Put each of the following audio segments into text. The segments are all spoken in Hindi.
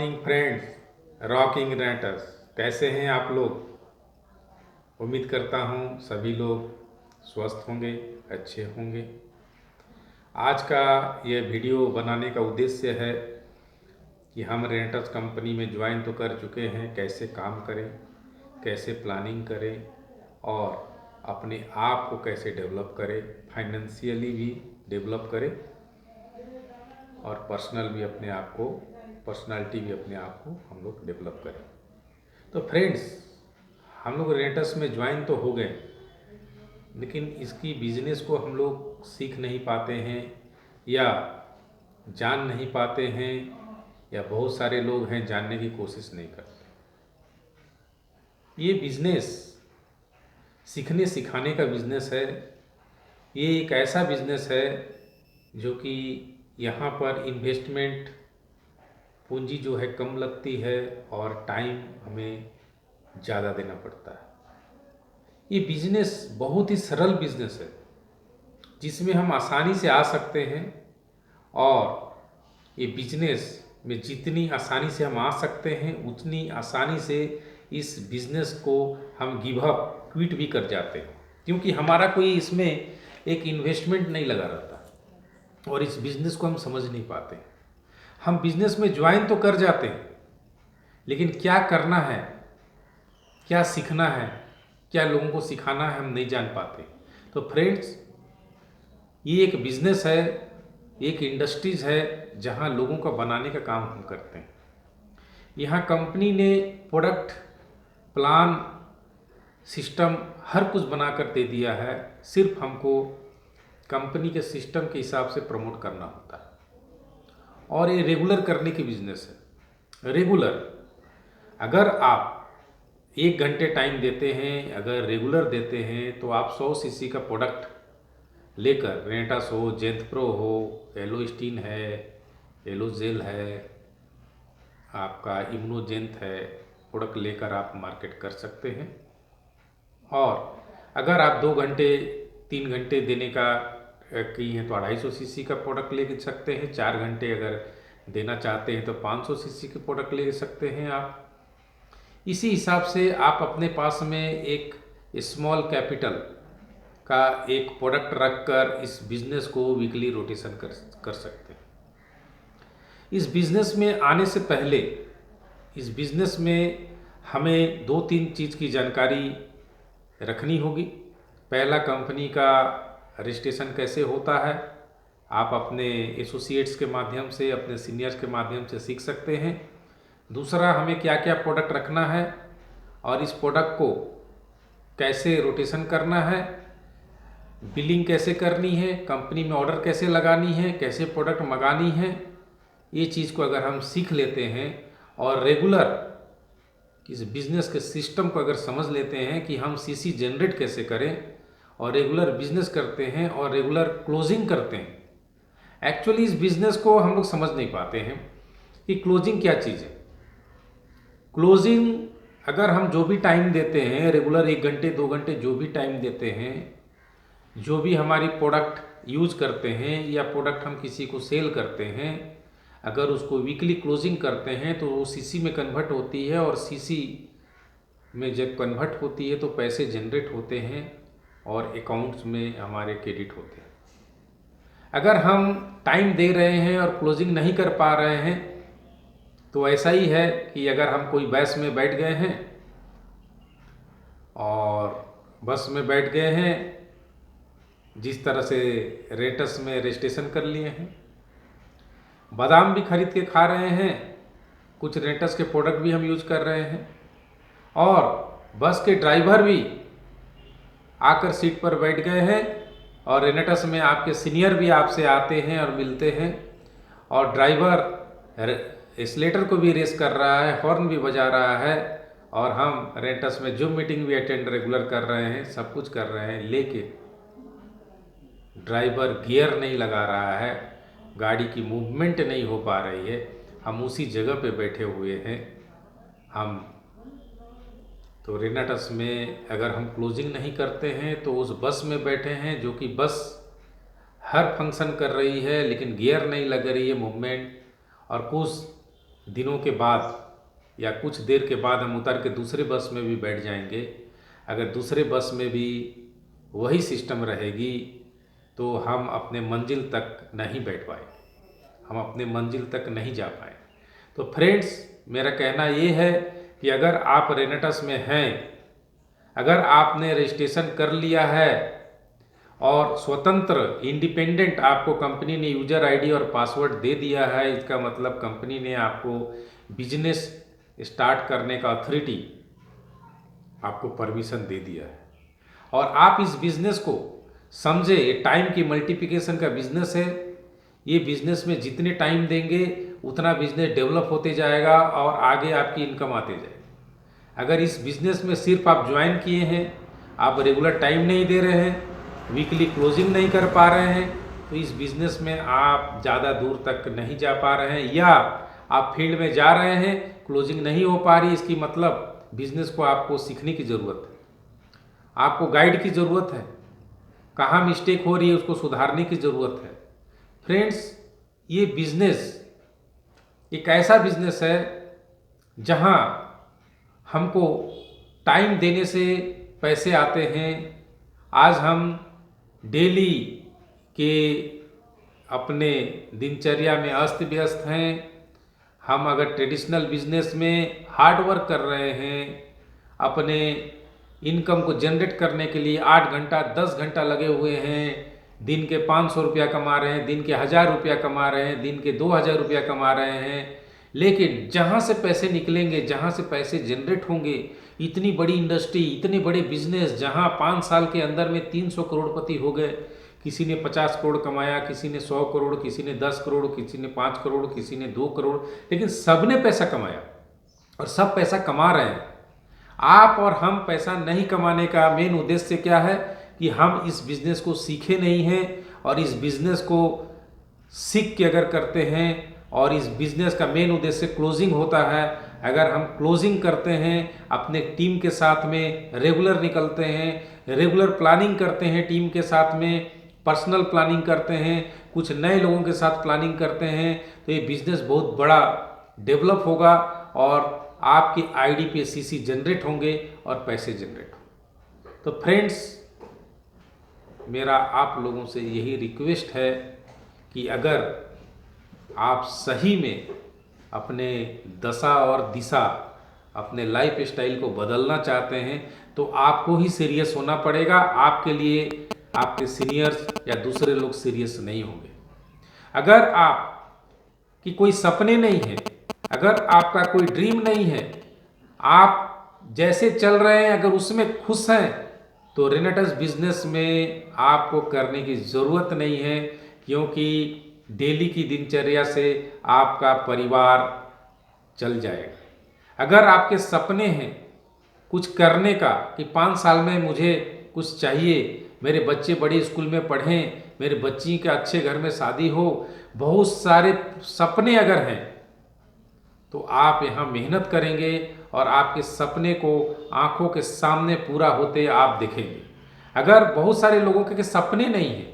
Morning friends, rocking renters. कैसे हैं आप लोग? उम्मीद करता हूं सभी लोग स्वस्थ होंगे, अच्छे होंगे। आज का ये वीडियो बनाने का उद्देश्य है कि हम रेंटर्स कंपनी में ज्वाइन तो कर चुके हैं, कैसे काम करें, कैसे प्लानिंग करें और अपने आप को कैसे डेवलप करें, फाइनेंशियली भी डेवलप करें और पर्सनालिटी भी अपने आप को हम लोग डेवलप करें। तो फ्रेंड्स, हम लोग रेंटर्स में ज्वाइन तो हो गए, लेकिन इसकी बिजनेस को हम लोग सीख नहीं पाते हैं या जान नहीं पाते हैं, या बहुत सारे लोग हैं जानने की कोशिश नहीं करते। ये बिजनेस सीखने सिखाने का बिजनेस है। ये एक ऐसा बिजनेस है जो कि यहाँ पर इन्वेस्टमेंट पूंजी जो है कम लगती है और टाइम हमें ज़्यादा देना पड़ता है। ये बिजनेस बहुत ही सरल बिजनेस है जिसमें हम आसानी से आ सकते हैं, और ये बिजनेस में जितनी आसानी से हम आ सकते हैं उतनी आसानी से इस बिजनेस को हम गिव अप क्विट भी कर जाते हैं, क्योंकि हमारा कोई इसमें एक इन्वेस्टमेंट नहीं लगा रहता और इस बिजनेस को हम समझ नहीं पाते। हम बिजनेस में ज्वाइन तो कर जाते हैं, लेकिन क्या करना है, क्या सीखना है, क्या लोगों को सिखाना है, हम नहीं जान पाते। तो फ्रेंड्स, ये एक बिजनेस है, एक इंडस्ट्रीज है जहां लोगों का बनाने का काम हम करते हैं। यहाँ कंपनी ने प्रोडक्ट, प्लान, सिस्टम हर कुछ बनाकर दे दिया है। सिर्फ हमको कंपनी के सिस्टम के हिसाब से प्रमोट करना होता है, और ये रेगुलर करने की बिजनेस है। रेगुलर, अगर आप 1 घंटे टाइम देते हैं, अगर रेगुलर देते हैं, तो आप 100 सीसी का प्रोडक्ट लेकर, रेंटास हो, जेंथ प्रो हो, एलोस्टीन है, एलोजेल है, आपका इम्नोजेंथ है, प्रोडक्ट लेकर आप मार्केट कर सकते हैं। और अगर आप 2 घंटे 3 घंटे देने का की हैं तो 250 सीसी का प्रोडक्ट ले सकते हैं। 4 घंटे अगर देना चाहते हैं तो 500 सीसी के प्रोडक्ट ले सकते हैं आप। इसी हिसाब से आप अपने पास में एक स्मॉल कैपिटल का एक प्रोडक्ट रखकर इस बिजनेस को वीकली रोटेशन कर सकते हैं। इस बिजनेस में आने से पहले इस बिजनेस में हमें 2-3 चीज़ की जानकारी रखनी होगी। पहला, कंपनी का रजिस्ट्रेशन कैसे होता है, आप अपने एसोसिएट्स के माध्यम से, अपने सीनियर्स के माध्यम से सीख सकते हैं। दूसरा, हमें क्या क्या प्रोडक्ट रखना है और इस प्रोडक्ट को कैसे रोटेशन करना है, बिलिंग कैसे करनी है, कंपनी में ऑर्डर कैसे लगानी है, कैसे प्रोडक्ट मंगानी है। ये चीज़ को अगर हम सीख लेते हैं और रेगुलर इस बिज़नेस के सिस्टम को अगर समझ लेते हैं कि हम सीसी जनरेट कैसे करें और रेगुलर बिजनेस करते हैं और रेगुलर क्लोजिंग करते हैं। एक्चुअली इस बिज़नेस को हम लोग समझ नहीं पाते हैं कि क्लोजिंग क्या चीज़ है। क्लोजिंग, अगर हम जो भी टाइम देते हैं, रेगुलर 1 घंटे 2 घंटे जो भी टाइम देते हैं, जो भी हमारी प्रोडक्ट यूज करते हैं या प्रोडक्ट हम किसी को सेल करते हैं, अगर उसको वीकली क्लोजिंग करते हैं तो वो सीसी में कन्वर्ट होती है, और सीसी में जब कन्वर्ट होती है तो पैसे जनरेट होते हैं और अकाउंट्स में हमारे क्रेडिट होते हैं। अगर हम टाइम दे रहे हैं और क्लोजिंग नहीं कर पा रहे हैं तो ऐसा ही है कि अगर हम कोई बस में बैठ गए हैं और बस में बैठ गए हैं, जिस तरह से रेंटर्स में रजिस्ट्रेशन कर लिए हैं, बादाम भी खरीद के खा रहे हैं, कुछ रेंटर्स के प्रोडक्ट भी हम यूज कर रहे हैं, और बस के ड्राइवर भी आकर सीट पर बैठ गए हैं, और रेंटर्स में आपके सीनियर भी आपसे आते हैं और मिलते हैं, और ड्राइवर एस्लेटर को भी रेस कर रहा है, हॉर्न भी बजा रहा है, और हम रेंटर्स में जूम मीटिंग भी अटेंड रेगुलर कर रहे हैं, सब कुछ कर रहे हैं, लेकिन ड्राइवर गियर नहीं लगा रहा है, गाड़ी की मूवमेंट नहीं हो पा रही है, हम उसी जगह पे बैठे हुए हैं। हम तो रेंटर्स में अगर हम क्लोजिंग नहीं करते हैं तो उस बस में बैठे हैं, जो कि बस हर फंक्शन कर रही है लेकिन गियर नहीं लग रही है मूवमेंट, और कुछ दिनों के बाद या कुछ देर के बाद हम उतर के दूसरे बस में भी बैठ जाएंगे। अगर दूसरे बस में भी वही सिस्टम रहेगी तो हम अपने मंजिल तक नहीं बैठ पाएंगे, हम अपने मंजिल तक नहीं जा पाएंगे। तो फ्रेंड्स, मेरा कहना ये है कि अगर आप रेनेटस में हैं, अगर आपने रजिस्ट्रेशन कर लिया है और स्वतंत्र इंडिपेंडेंट आपको कंपनी ने यूजर आईडी और पासवर्ड दे दिया है, इसका मतलब कंपनी ने आपको बिजनेस स्टार्ट करने का अथॉरिटी आपको परमिशन दे दिया है और आप इस बिजनेस को समझे, ये टाइम की मल्टीप्लिकेशन का बिजनेस है। ये बिजनेस में जितने टाइम देंगे उतना बिजनेस डेवलप होते जाएगा और आगे आपकी इनकम आते जाएगी। अगर इस बिजनेस में सिर्फ आप ज्वाइन किए हैं, आप रेगुलर टाइम नहीं दे रहे हैं, वीकली क्लोजिंग नहीं कर पा रहे हैं, तो इस बिजनेस में आप ज़्यादा दूर तक नहीं जा पा रहे हैं, या आप फील्ड में जा रहे हैं, क्लोजिंग नहीं हो पा रही। इसकी मतलब बिजनेस को आपको सीखने की ज़रूरत है, आपको गाइड की ज़रूरत है, कहाँ मिस्टेक हो रही है उसको सुधारने की ज़रूरत है। फ्रेंड्स, ये बिजनेस एक ऐसा बिजनेस है जहाँ हमको टाइम देने से पैसे आते हैं। आज हम डेली के अपने दिनचर्या में अस्त व्यस्त हैं। हम अगर ट्रेडिशनल बिजनेस में हार्ड वर्क कर रहे हैं, अपने इनकम को जनरेट करने के लिए 8 घंटा 10 घंटा लगे हुए हैं, दिन के 500 रुपया कमा रहे हैं, दिन के 1000 रुपया कमा रहे हैं, दिन के 2000 रुपया कमा रहे हैं, लेकिन जहाँ से पैसे निकलेंगे, जहाँ से पैसे जनरेट होंगे, इतनी बड़ी इंडस्ट्री, इतने बड़े बिजनेस, जहाँ 5 साल के अंदर में 300 करोड़पति हो गए, किसी ने 50 करोड़ कमाया, किसी ने 100 करोड़, किसी ने 10 करोड़, किसी ने 5 करोड़, किसी ने 2 करोड़, लेकिन सब ने पैसा कमाया और सब पैसा कमा रहे हैं। आप और हम पैसा नहीं कमाने का मेन उद्देश्य क्या है कि हम इस बिज़नेस को सीखे नहीं हैं, और इस बिज़नेस को सीख के अगर करते हैं, और इस बिज़नेस का मेन उद्देश्य क्लोजिंग होता है। अगर हम क्लोजिंग करते हैं, अपने टीम के साथ में रेगुलर निकलते हैं, रेगुलर प्लानिंग करते हैं, टीम के साथ में पर्सनल प्लानिंग करते हैं, कुछ नए लोगों के साथ प्लानिंग करते हैं, तो ये बिज़नेस बहुत बड़ा डेवलप होगा और आपकी आईडी पे सीसी जनरेट होंगे और पैसे जनरेट होंगे। तो फ्रेंड्स, मेरा आप लोगों से यही रिक्वेस्ट है कि अगर आप सही में अपने दशा और दिशा, अपने लाइफ स्टाइल को बदलना चाहते हैं, तो आपको ही सीरियस होना पड़ेगा। आपके लिए आपके सीनियर्स या दूसरे लोग सीरियस नहीं होंगे। अगर आप की कोई सपने नहीं है, अगर आपका कोई ड्रीम नहीं है, आप जैसे चल रहे हैं अगर उसमें खुश हैं, तो रेनेटस बिजनेस में आपको करने की ज़रूरत नहीं है, क्योंकि डेली की दिनचर्या से आपका परिवार चल जाएगा। अगर आपके सपने हैं कुछ करने का कि 5 साल में मुझे कुछ चाहिए, मेरे बच्चे बड़े स्कूल में पढ़ें, मेरे बच्ची के अच्छे घर में शादी हो, बहुत सारे सपने अगर हैं, तो आप यहाँ मेहनत करेंगे और आपके सपने को आंखों के सामने पूरा होते आप देखेंगे। अगर बहुत सारे लोगों के सपने नहीं हैं,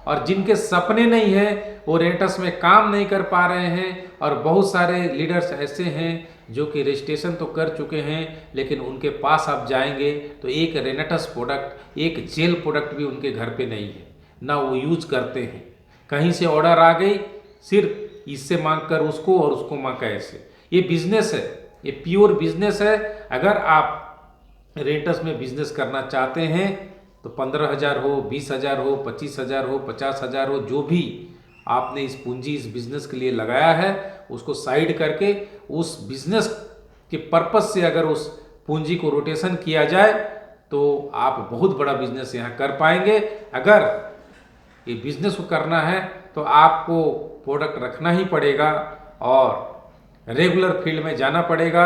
और जिनके सपने नहीं हैं वो रेनेटस में काम नहीं कर पा रहे हैं, और बहुत सारे लीडर्स ऐसे हैं जो कि रजिस्ट्रेशन तो कर चुके हैं, लेकिन उनके पास आप जाएंगे तो एक रेनेटस प्रोडक्ट, एक जेल प्रोडक्ट भी उनके घर पे नहीं है, ना वो यूज करते हैं। कहीं से ऑर्डर आ गई, सिर्फ इससे मांग कर उसको और उसको मांग कर ऐसे। ये बिजनेस है, ये प्योर बिजनेस है। अगर आप रेनेटस में बिजनेस करना चाहते हैं तो 15,000 हो, 20,000 हो, 25,000 हो, 50,000 हो, जो भी आपने इस पूंजी इस बिजनेस के लिए लगाया है उसको साइड करके उस बिजनेस के पर्पस से अगर उस पूंजी को रोटेशन किया जाए तो आप बहुत बड़ा बिजनेस यहाँ कर पाएंगे। अगर ये बिजनेस को करना है तो आपको प्रोडक्ट रखना ही पड़ेगा और रेगुलर फील्ड में जाना पड़ेगा,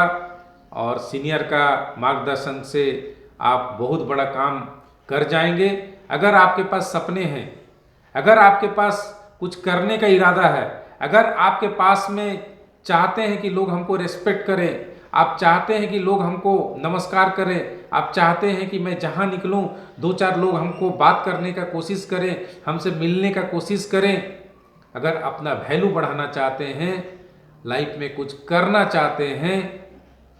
और सीनियर का मार्गदर्शन से आप बहुत बड़ा काम कर जाएंगे। अगर आपके पास सपने हैं, अगर आपके पास कुछ करने का इरादा है, अगर आपके पास में चाहते हैं कि लोग हमको रिस्पेक्ट करें, आप चाहते हैं कि लोग हमको नमस्कार करें, आप चाहते हैं कि मैं जहां निकलूं 2-4 लोग हमको बात करने का कोशिश करें, हमसे मिलने का कोशिश करें, अगर अपना वैल्यू बढ़ाना चाहते हैं, लाइफ में कुछ करना चाहते हैं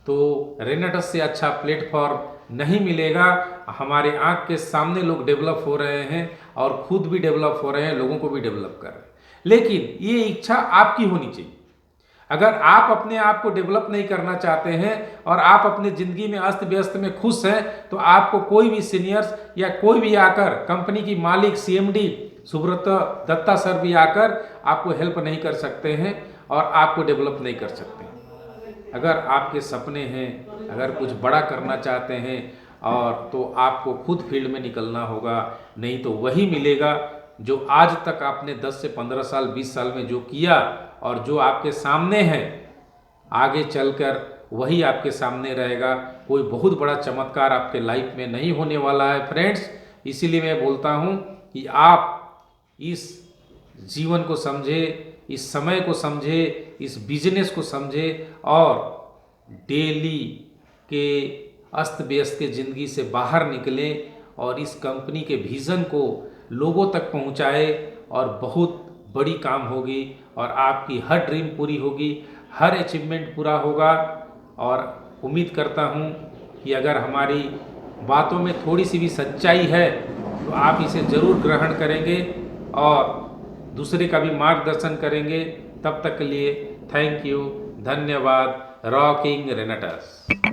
तो रेनेटस से अच्छा प्लेटफॉर्म नहीं मिलेगा। हमारे आंख के सामने लोग डेवलप हो रहे हैं और खुद भी डेवलप हो रहे हैं, लोगों को भी डेवलप कर रहे हैं, लेकिन ये इच्छा आपकी होनी चाहिए। अगर आप अपने आप को डेवलप नहीं करना चाहते हैं और आप अपनी ज़िंदगी में अस्त व्यस्त में खुश हैं, तो आपको कोई भी सीनियर्स या कोई भी आकर, कंपनी की मालिक CMD सुब्रत दत्ता सर भी आकर आपको हेल्प नहीं कर सकते हैं और आपको डेवलप नहीं कर सकते। अगर आपके सपने हैं, अगर कुछ बड़ा करना चाहते हैं और तो आपको खुद फील्ड में निकलना होगा, नहीं तो वही मिलेगा जो आज तक आपने 10 से 15 साल 20 साल में जो किया और जो आपके सामने है, आगे चलकर वही आपके सामने रहेगा। कोई बहुत बड़ा चमत्कार आपके लाइफ में नहीं होने वाला है फ्रेंड्स। इसीलिए मैं बोलता हूँ कि आप इस जीवन को समझे, इस समय को समझे, इस बिजनेस को समझे और डेली के अस्त व्यस्त के ज़िंदगी से बाहर निकलें और इस कंपनी के विज़न को लोगों तक पहुंचाए और बहुत बड़ी काम होगी और आपकी हर ड्रीम पूरी होगी, हर अचीवमेंट पूरा होगा। और उम्मीद करता हूं कि अगर हमारी बातों में थोड़ी सी भी सच्चाई है तो आप इसे ज़रूर ग्रहण करेंगे और दूसरे का भी मार्गदर्शन करेंगे। तब तक के लिए थैंक यू, धन्यवाद। रॉकिंग रेनेटस।